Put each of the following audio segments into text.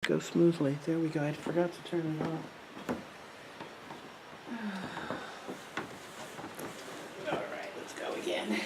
go smoothly. There we go. I forgot to turn it off. All right, let's go again.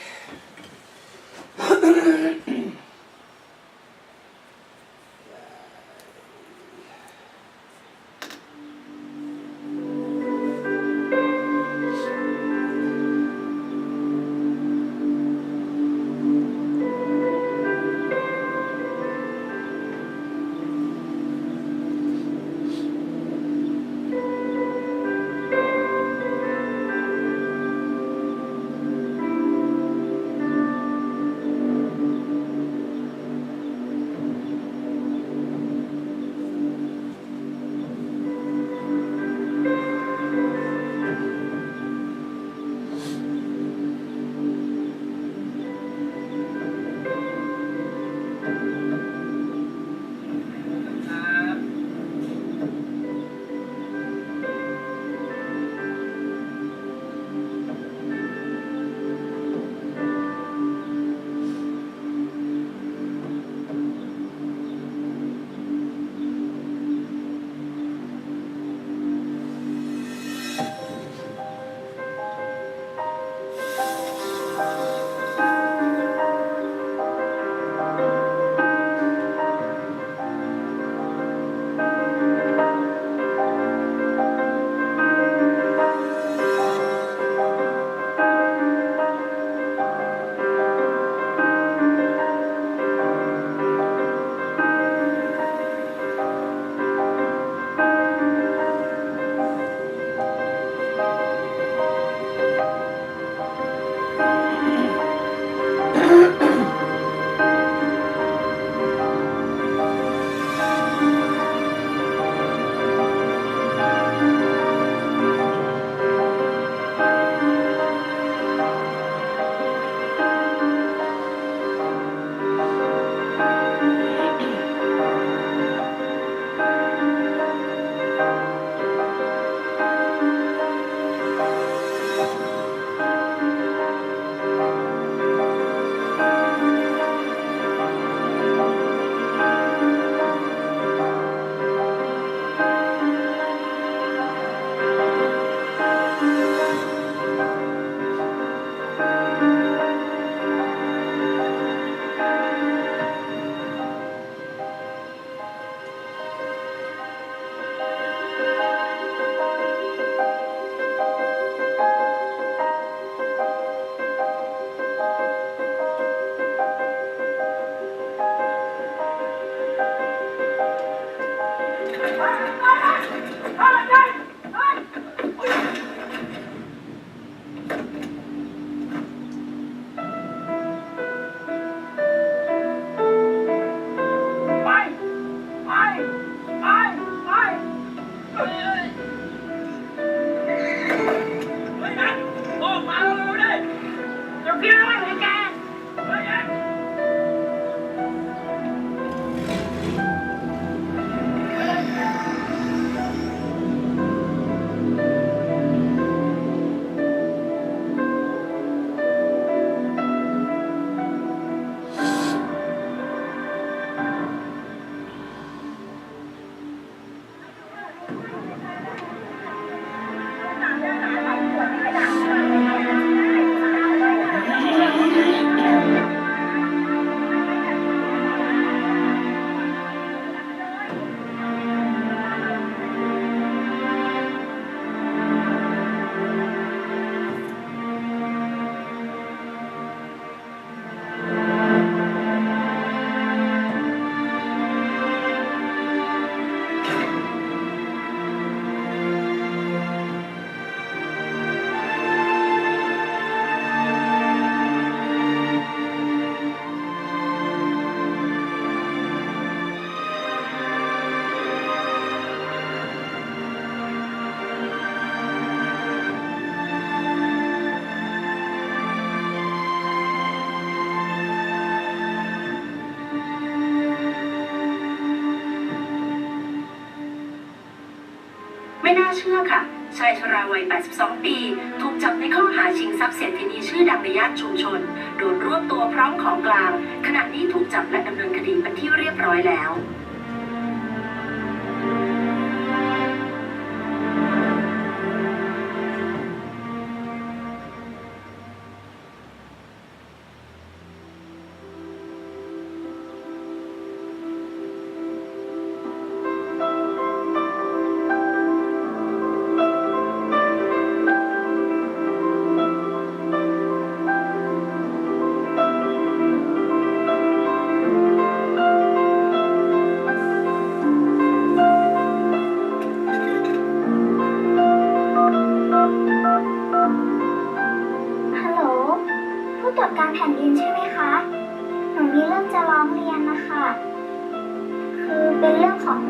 ไม่น่าเชื่อค่ะชายชราวัย 82 ปีถูกจับในข้อหาชิงทรัพย์เศรษฐีนีชื่อดังในย่านชุมชนโดนรวบตัวพร้อมของกลางขณะนี้ถูกจับและดำเนินคดีเป็นที่เรียบร้อยแล้ว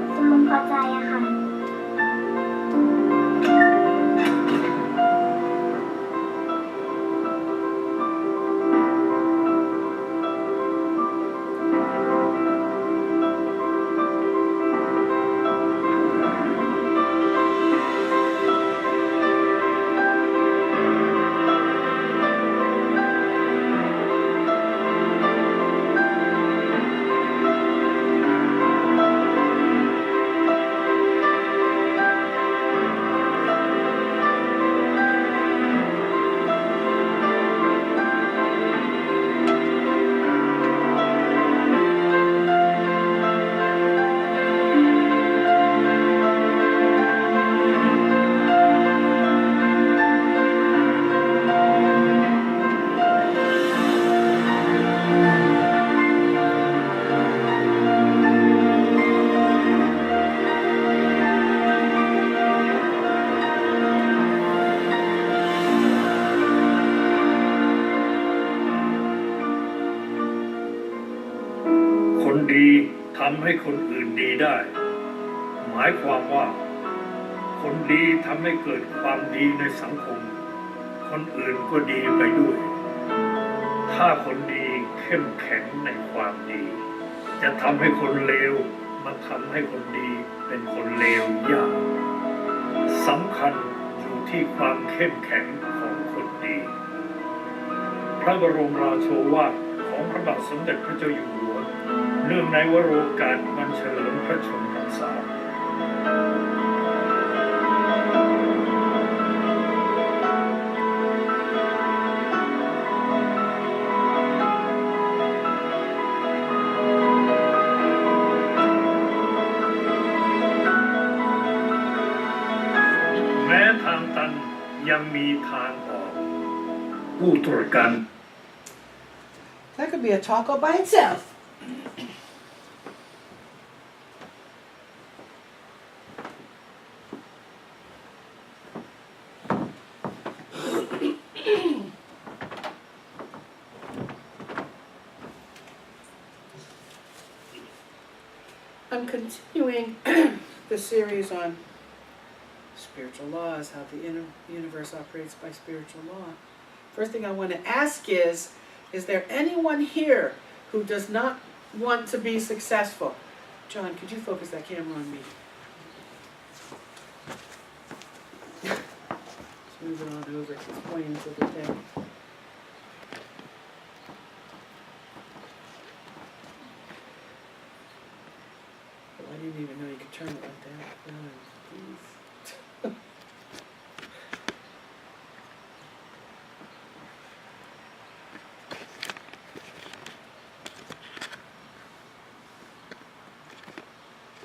จะพึงพอใจอะค่ะ คนดีทำให้คนอื่นดีได้ หมายความว่า คนดีทำให้เกิดความดีในสังคม คนอื่นก็ดีไปด้วย ถ้าคนดีเข้มแข็งในความดี จะทำให้คนเลวมาทำให้คนดีเป็นคนเลวยากสำคัญอยู่ที่ความเข้มแข็งของคนดี พระบรมราโชวาทของพระบาทสมเด็จพระเจ้าอยู่หัวเนื่องในวโรกาสวันเฉลิมพระชนมพรรษาแม้ทางตันยังมีทางออกผู้ตรวจการ That could be a talk all by itself. I'm continuing the series on spiritual laws, how the universe operates by spiritual law. First thing I want to ask is there anyone here who does not want to be successful? John, could you focus that camera on me? Let's move it on over. It's pointing to the thing. Oh, I didn't even know you could turn it like that. Oh, please.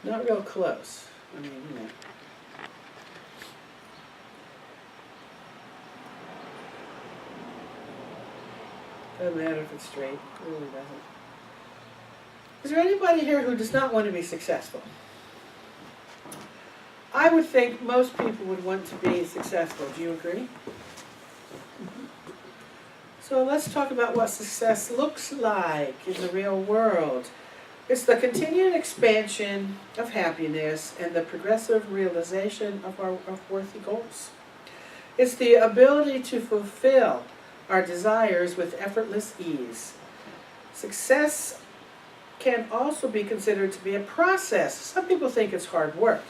Not real close. I mean, you know. Doesn't matter if it's straight. It really doesn't. Is there anybody here who does not want to be successful? I would think most people would want to be successful. Do you agree? So let's talk about what success looks like in the real world. It's the continued expansion of happiness and the progressive realization of our worthy goals. It's the ability to fulfill our desires with effortless ease. Success can also be considered to be a process. Some people think it's hard work,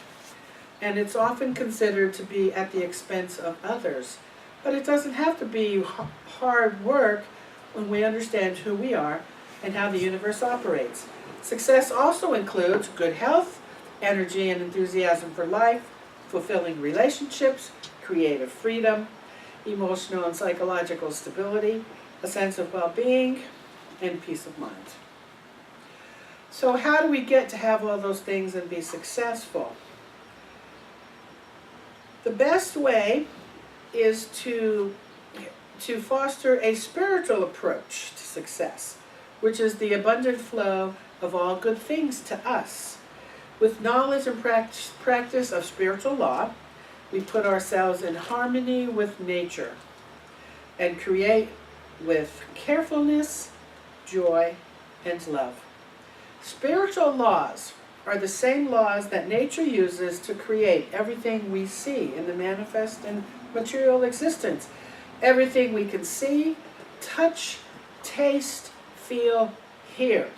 and it's often considered to be at the expense of others. But it doesn't have to be hard work when we understand who we are and how the universe operates. Success also includes good health, energy and enthusiasm for life, fulfilling relationships, creative freedom, emotional and psychological stability, a sense of well-being, and peace of mind. So how do we get to have all those things and be successful? The best way is to foster a spiritual approach to success, which is the abundant flow of all good things to us. With knowledge and practice of spiritual law, we put ourselves in harmony with nature and create with carefulness, joy, and love. Spiritual laws are the same laws that nature uses to create everything we see in the manifest and material existence. Everything we can see, touch, taste, feel, hear.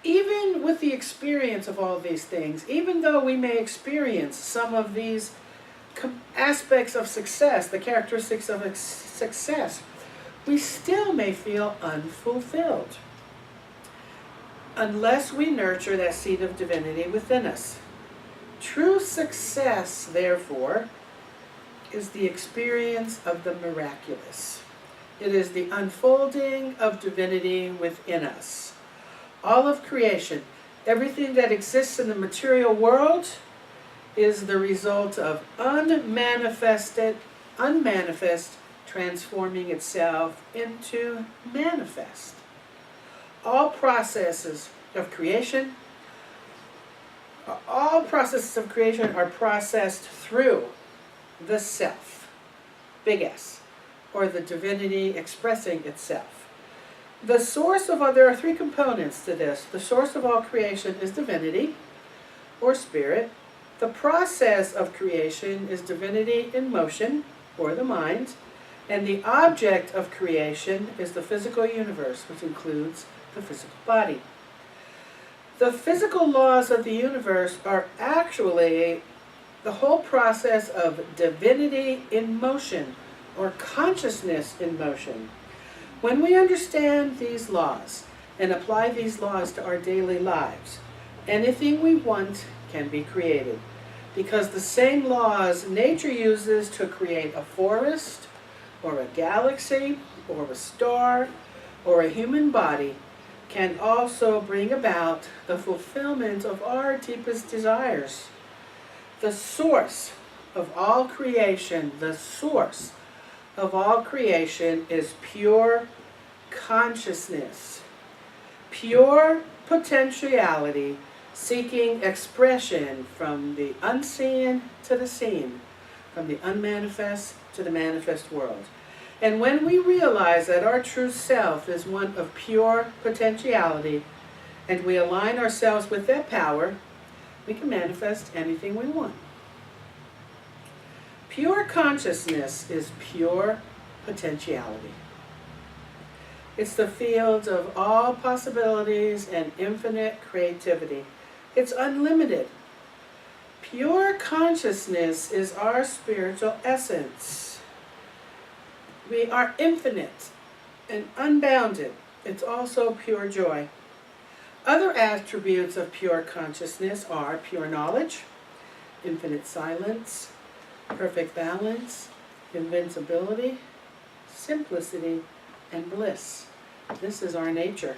Even with the experience of all these things, even though we may experience some of these aspects of success, the characteristics of success, we still may feel unfulfilled unless we nurture that seed of divinity within us. True success, therefore, is the experience of the miraculous. It is the unfolding of divinity within us. All of creation, everything that exists in the material world, is the result of unmanifest transforming itself into manifest. All processes of creation are processed through the self, big S, or the divinity expressing itself. The source of all, there are three components to this. The source of all creation is divinity, or spirit. The process of creation is divinity in motion, or the mind. And the object of creation is the physical universe, which includes the physical body. The physical laws of the universe are actually the whole process of divinity in motion, or consciousness in motion. When we understand these laws and apply these laws to our daily lives, anything we want can be created. Because the same laws nature uses to create a forest, or a galaxy, or a star, or a human body, can also bring about the fulfillment of our deepest desires. The source of all creation, is pure consciousness, pure potentiality, seeking expression from the unseen to the seen, from the unmanifest to the manifest world. And when we realize that our true self is one of pure potentiality, and we align ourselves with that power, we can manifest anything we want. Pure consciousness is pure potentiality. It's the field of all possibilities and infinite creativity. It's unlimited. Pure consciousness is our spiritual essence. We are infinite and unbounded. It's also pure joy. Other attributes of pure consciousness are pure knowledge, infinite silence, perfect balance, invincibility, simplicity, and bliss. This is our nature.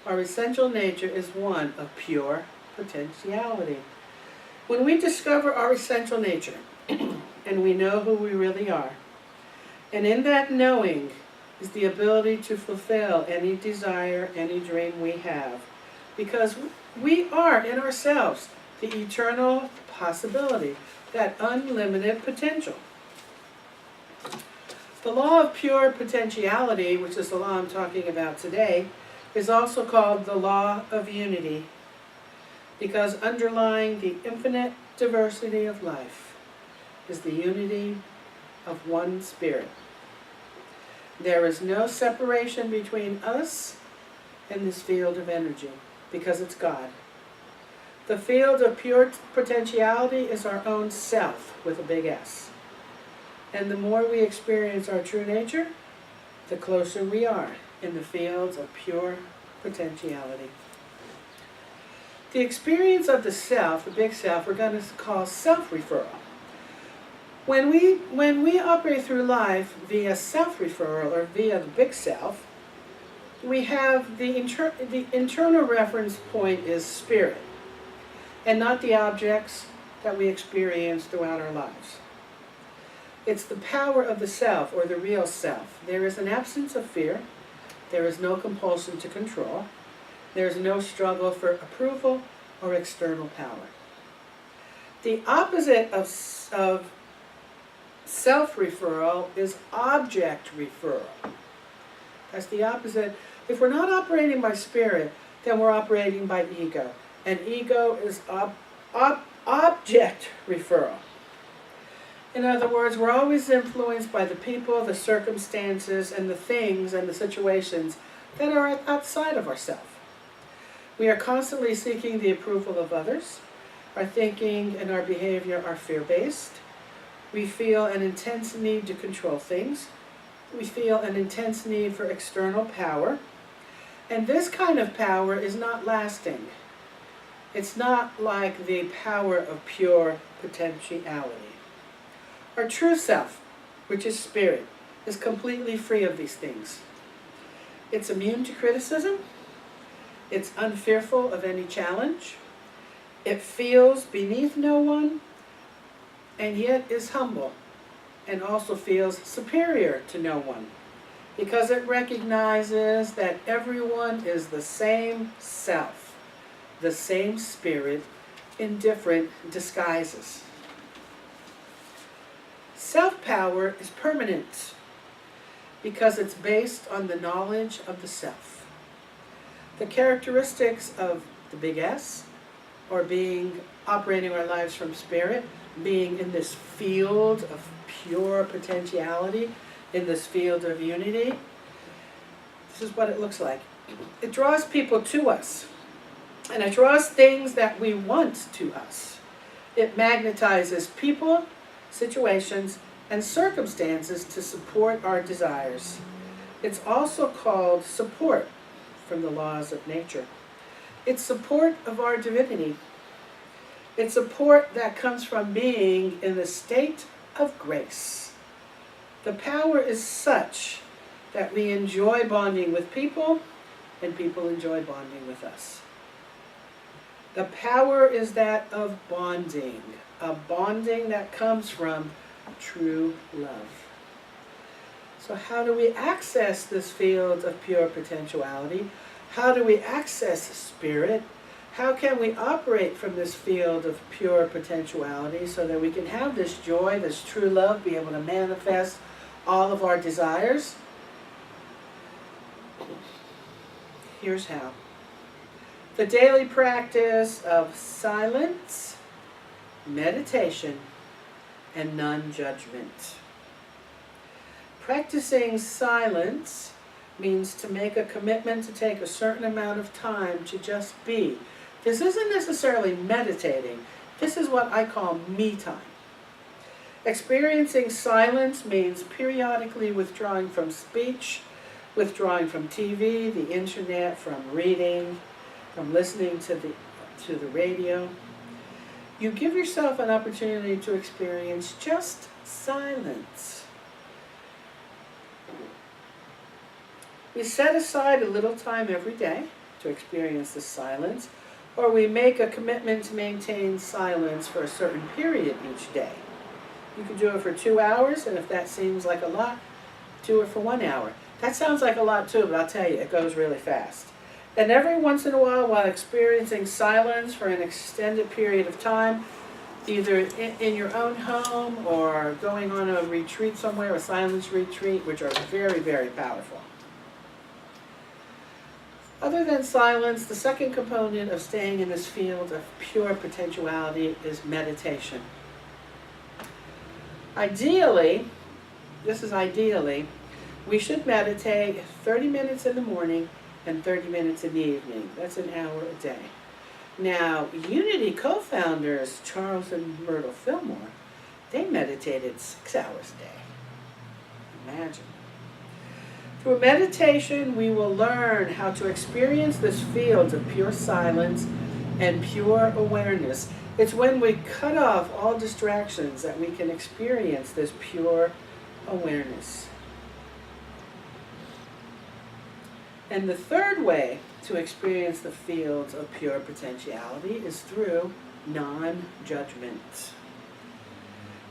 Our essential nature is one of pure potentiality. When we discover our essential nature, and we know who we really are, and in that knowing is the ability to fulfill any desire, any dream we have, because we are in ourselves the eternal possibility, that unlimited potential. The law of pure potentiality, which is the law I'm talking about today, is also called the law of unity, because underlying the infinite diversity of life is the unity of one spirit. There is no separation between us and this field of energy, because it's God. The field of pure potentiality is our own self, with a big S. And the more we experience our true nature, the closer we are in the fields of pure potentiality. The experience of the self, the big self, we're going to call self-referral. When we operate through life via self-referral, or via the big self, we have the internal reference point is spirit, and not the objects that we experience throughout our lives. It's the power of the self, or the real self. There is an absence of fear. There is no compulsion to control. There is no struggle for approval or external power. The opposite of self-referral is object referral. That's the opposite. If we're not operating by spirit, then we're operating by ego. and ego is object referral. In other words, we're always influenced by the people, the circumstances, and the things and the situations that are outside of ourselves. We are constantly seeking the approval of others. Our thinking and our behavior are fear-based. We feel an intense need to control things. We feel an intense need for external power. And this kind of power is not lasting. It's not like the power of pure potentiality. Our true self, which is spirit, is completely free of these things. It's immune to criticism. It's unfearful of any challenge. It feels beneath no one, and yet is humble, and also feels superior to no one, because it recognizes that everyone is the same self, the same spirit, in different disguises. Self-power is permanent because it's based on the knowledge of the self. The characteristics of the big S, or operating our lives from spirit, being in this field of pure potentiality, in this field of unity, this is what it looks like. It draws people to us, and it draws things that we want to us. It magnetizes people, situations, and circumstances to support our desires. It's also called support from the laws of nature. It's support of our divinity. It's support that comes from being in the state of grace. The power is such that we enjoy bonding with people, and people enjoy bonding with us. The power is that of bonding, a bonding that comes from true love. So how do we access this field of pure potentiality? How do we access spirit? How can we operate from this field of pure potentiality so that we can have this joy, this true love, be able to manifest all of our desires? Here's how. The daily practice of silence, meditation, and non-judgment. Practicing silence means to make a commitment to take a certain amount of time to just be. This isn't necessarily meditating. This is what I call me time. Experiencing silence means periodically withdrawing from speech, withdrawing from TV, the internet, from reading, from listening to the radio. You give yourself an opportunity to experience just silence. We set aside a little time every day to experience this silence, or we make a commitment to maintain silence for a certain period each day. You can do it for 2 hours, and if that seems like a lot, do it for 1 hour. That sounds like a lot too, but I'll tell you, it goes really fast. And every once in a while experiencing silence for an extended period of time, either in your own home or going on a retreat somewhere, a silence retreat, which are very, very powerful. Other than silence, the second component of staying in this field of pure potentiality is meditation. Ideally, we should meditate 30 minutes in the morning and 30 minutes in the evening. That's an hour a day. Now, Unity co-founders, Charles and Myrtle Fillmore, they meditated 6 hours a day. Imagine. Through meditation, we will learn how to experience this field of pure silence and pure awareness. It's when we cut off all distractions that we can experience this pure awareness. And the third way to experience the field of pure potentiality is through non-judgment.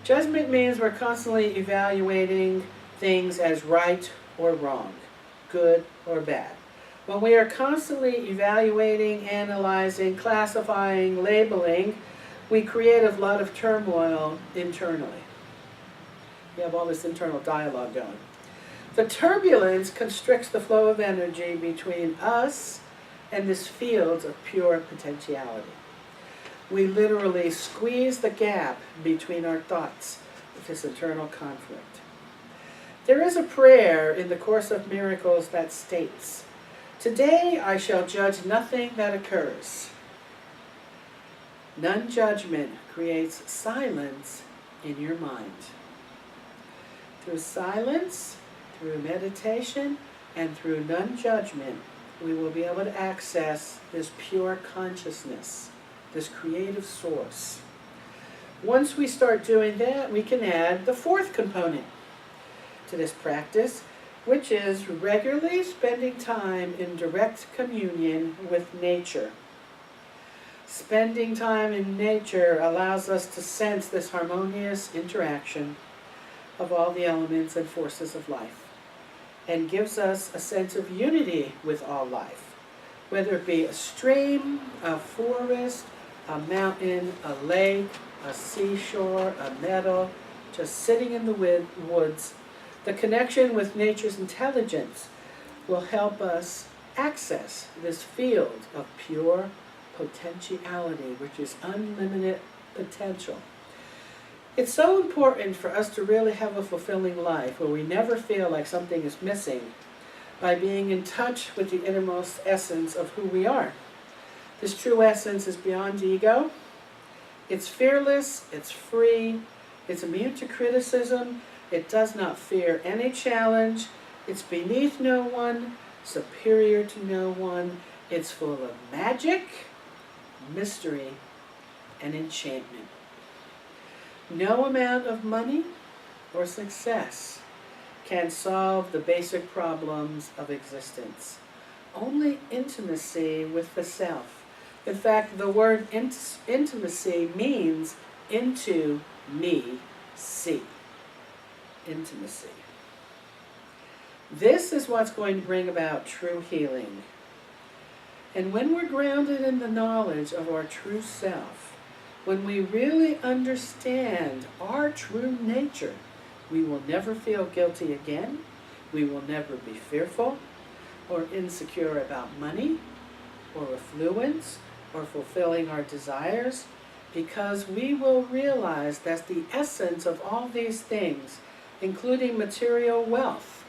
Judgment means we're constantly evaluating things as right or wrong, good or bad. When we are constantly evaluating, analyzing, classifying, labeling, we create a lot of turmoil internally. We have all this internal dialogue going. The turbulence constricts the flow of energy between us and this field of pure potentiality. We literally squeeze the gap between our thoughts with this internal conflict. There is a prayer in the Course of Miracles that states, "Today I shall judge nothing that occurs." Non-judgment creates silence in your mind. Through silence, through meditation, and through non-judgment, we will be able to access this pure consciousness, this creative source. Once we start doing that, we can add the fourth component to this practice, which is regularly spending time in direct communion with nature. Spending time in nature allows us to sense this harmonious interaction of all the elements and forces of life, and gives us a sense of unity with all life, whether it be a stream, a forest, a mountain, a lake, a seashore, a meadow, just sitting in the woods. The connection with nature's intelligence will help us access this field of pure potentiality, which is unlimited potential. It's so important for us to really have a fulfilling life where we never feel like something is missing, by being in touch with the innermost essence of who we are. This true essence is beyond ego. It's fearless, it's free, it's immune to criticism, it does not fear any challenge, it's beneath no one, superior to no one, it's full of magic, mystery, and enchantment. No amount of money or success can solve the basic problems of existence. Only intimacy with the self. In fact, the word intimacy means into me, see. Intimacy. This is what's going to bring about true healing. And when we're grounded in the knowledge of our true self, when we really understand our true nature, we will never feel guilty again. We will never be fearful or insecure about money or affluence or fulfilling our desires, because we will realize that the essence of all these things, including material wealth,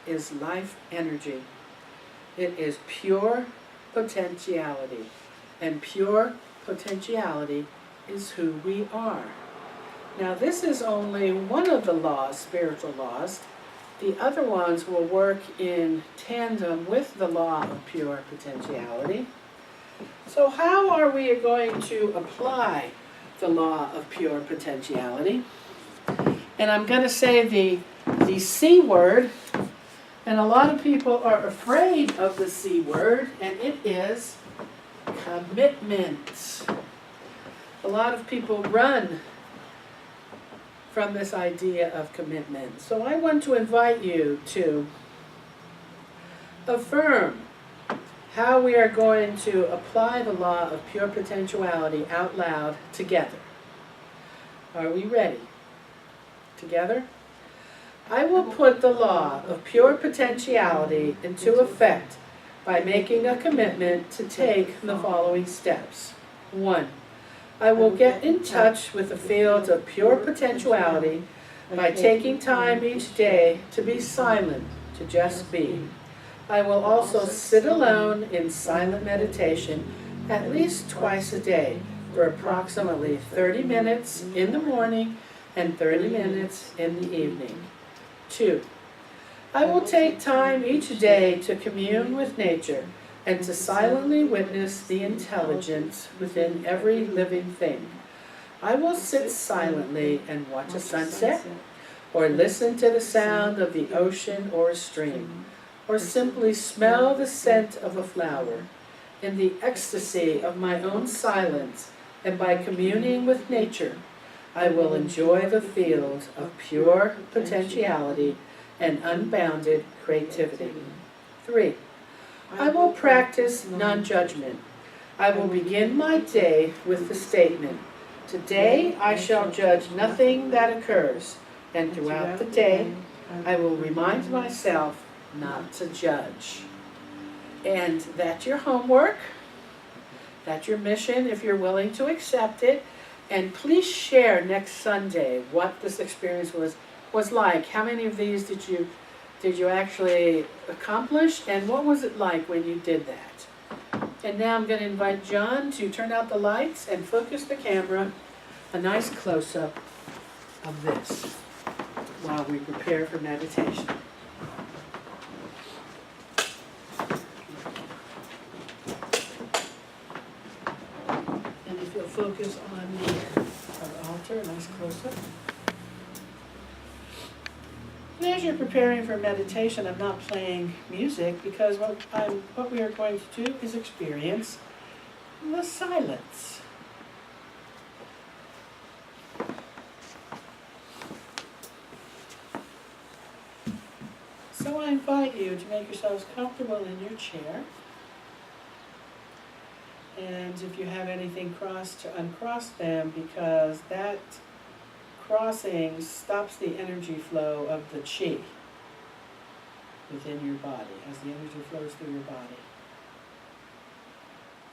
is life energy. It is pure potentiality, and pure potentiality is who we are. Now, this is only one of the laws, spiritual laws. The other ones will work in tandem with the law of pure potentiality. So how are we going to apply the law of pure potentiality? And I'm going to say the C word, and a lot of people are afraid of the C word, and it is commitment. A lot of people run from this idea of commitment. So I want to invite you to affirm how we are going to apply the law of pure potentiality out loud together. Are we ready? Together? I will put the law of pure potentiality into effect by making a commitment to take the following steps. 1. I will get in touch with the field of pure potentiality by taking time each day to be silent, to just be. I will also sit alone in silent meditation at least twice a day for approximately 30 minutes in the morning and 30 minutes in the evening. 2. I will take time each day to commune with nature and to silently witness the intelligence within every living thing. I will sit silently and watch a sunset, or listen to the sound of the ocean or a stream, or simply smell the scent of a flower. In the ecstasy of my own silence, and by communing with nature, I will enjoy the field of pure potentiality and unbounded creativity. 3. I will practice non-judgment. I will begin my day with the statement, today I shall judge nothing that occurs, and throughout the day I will remind myself not to judge. And that's your homework. That's your mission if you're willing to accept it. And please share next Sunday what this experience was like. How many of these did you actually accomplish, and what was it like when you did that? And now I'm going to invite John to turn out the lights and focus the camera, a nice close-up of this while we prepare for meditation. And if you'll focus on our altar, a nice close-up. And as you're preparing for meditation, I'm not playing music because what we are going to do is experience the silence. So I invite you to make yourselves comfortable in your chair. And if you have anything crossed, to uncross them, because that crossing stops the energy flow of the chi within your body, as the energy flows through your body.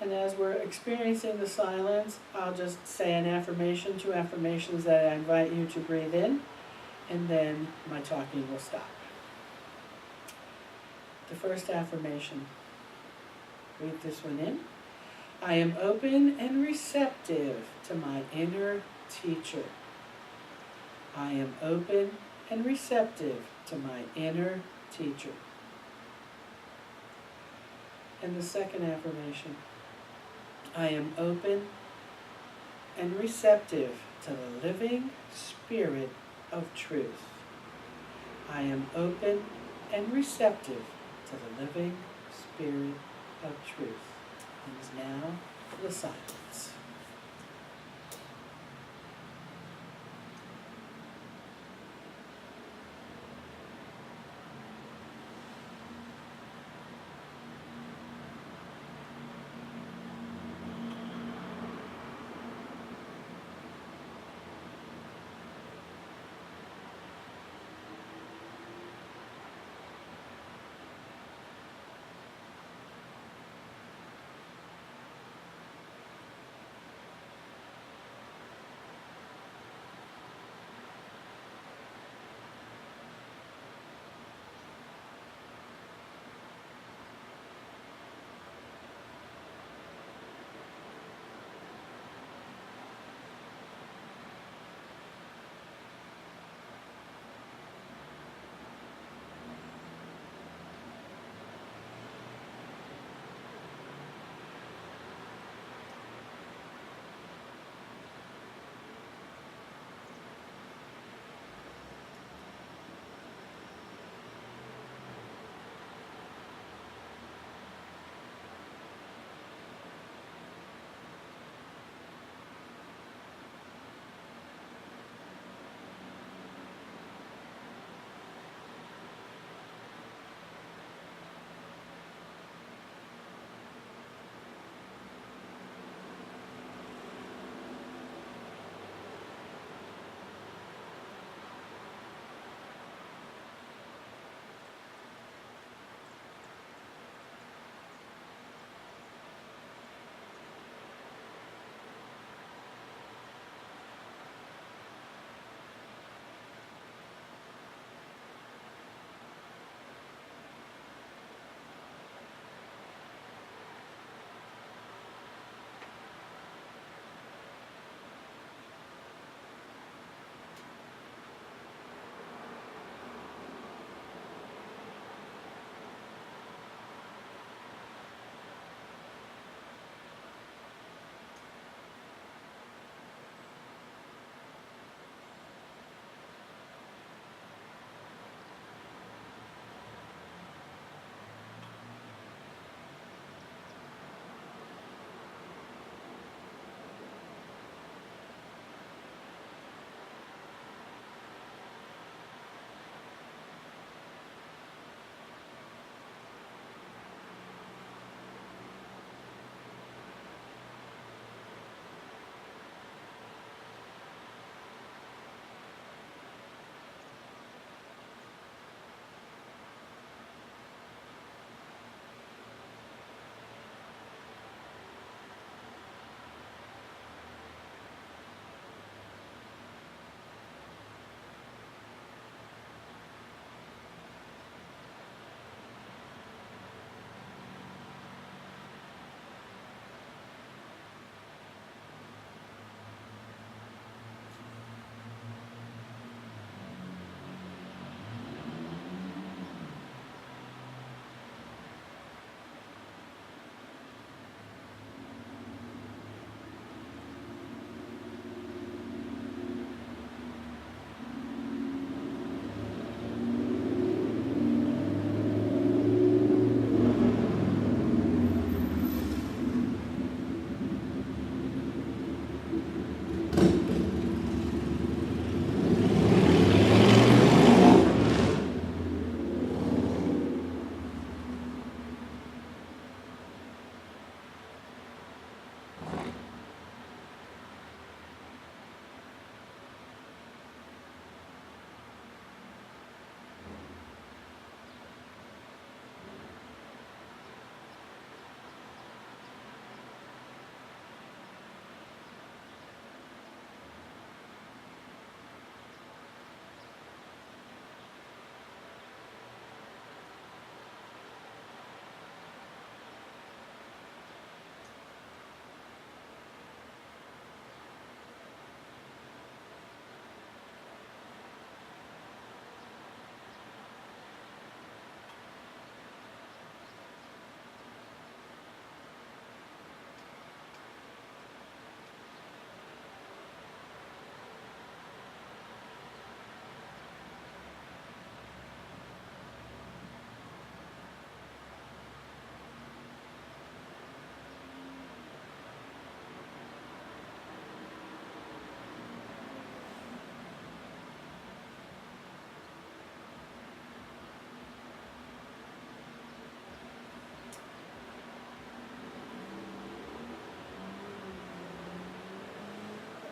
And as we're experiencing the silence, I'll just say an affirmation, 2 affirmations that I invite you to breathe in, and then my talking will stop. The first affirmation, read this one in. I am open and receptive to my inner teacher. I am open and receptive to my inner teacher. And the second affirmation, I am open and receptive to the living spirit of truth. I am open and receptive to the living spirit of truth. And now the silence.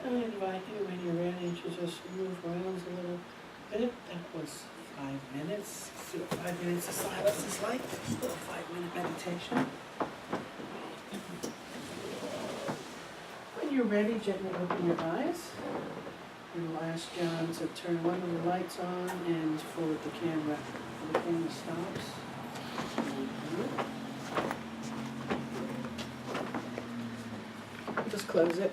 I invite you when you're ready to just move around a little bit. That was 5 minutes. See what 5 minutes of silence is like. Just a little 5-minute meditation. When you're ready, gently open your eyes. And we'll ask John to turn one of the lights on and forward the camera. The camera stops. Just close it.